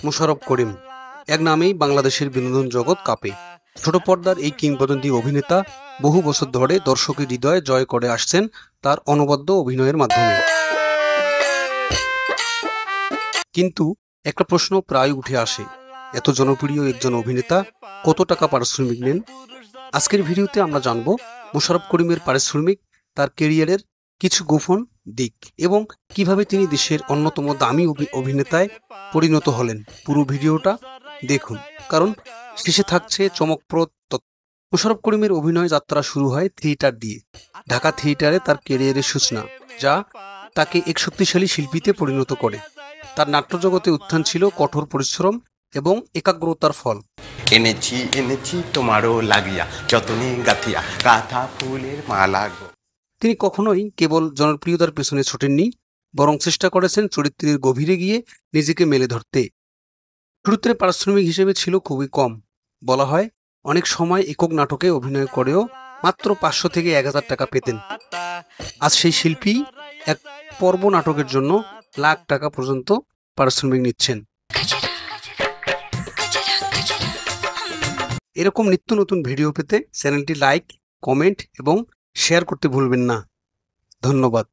মোশাররফ করিম এক নামেই বাংলাদেশের বিনোদন জগৎ কাঁপে। ছোট পর্দার এই কিংবদন্তি অভিনেতা বহু বছর ধরে দর্শকের হৃদয় জয় করে আসছেন তার অনবদ্য অভিনয়ের মাধ্যমে। কিন্তু একটা প্রশ্ন প্রায় উঠে আসে, এত জনপ্রিয় একজন অভিনেতা কত টাকা পারিশ্রমিক নেন? আজকের ভিডিওতে আমরা জানবো মোশাররফ করিমের পারিশ্রমিক, তার ক্যারিয়ারের কিছু গোপন দিক এবং কিভাবে তিনি দেশের অন্যতম দামি অভিনেতায় পরিণত হলেন। পুরো ভিডিওটা দেখুন, কারণ শেষে থাকছে চমকপ্রদ তথ্য। মোশাররফ করিমের অভিনয় যাত্রা শুরু হয় থিয়েটার দিয়ে। ঢাকা থিয়েটারে তার ক্যারিয়ারের সূচনা, যা তাকে এক শক্তিশালী শিল্পীতে পরিণত করে। তার নাট্যজগতে উত্থান ছিল কঠোর পরিশ্রম এবং একাগ্রতার ফল। এনেছি এনেছি তোমারও লাগিয়া যতনে গাথিয়া কাঁথা ফুলের মালা গো। তিনি কখনোই কেবল জনপ্রিয়তার পেছনে ছোটেননি, বরং চেষ্টা করেছেন চরিত্রের গভীরে গিয়ে নিজেকে মেলে ধরতে। শুরুতে পারিশ্রমিক হিসেবে ছিল খুবই কম। বলা হয় অনেক সময় একক নাটকে অভিনয় করেও মাত্র 500 থেকে 1000 টাকা পেতেন। আজ সেই শিল্পী এক পর্ব নাটকের জন্য লাখ টাকা পর্যন্ত পারিশ্রমিক নিচ্ছেন। এরকম নিত্য নতুন ভিডিও পেতে চ্যানেলটি লাইক, কমেন্ট এবং শেয়ার করতে ভুলবেন না। ধন্যবাদ।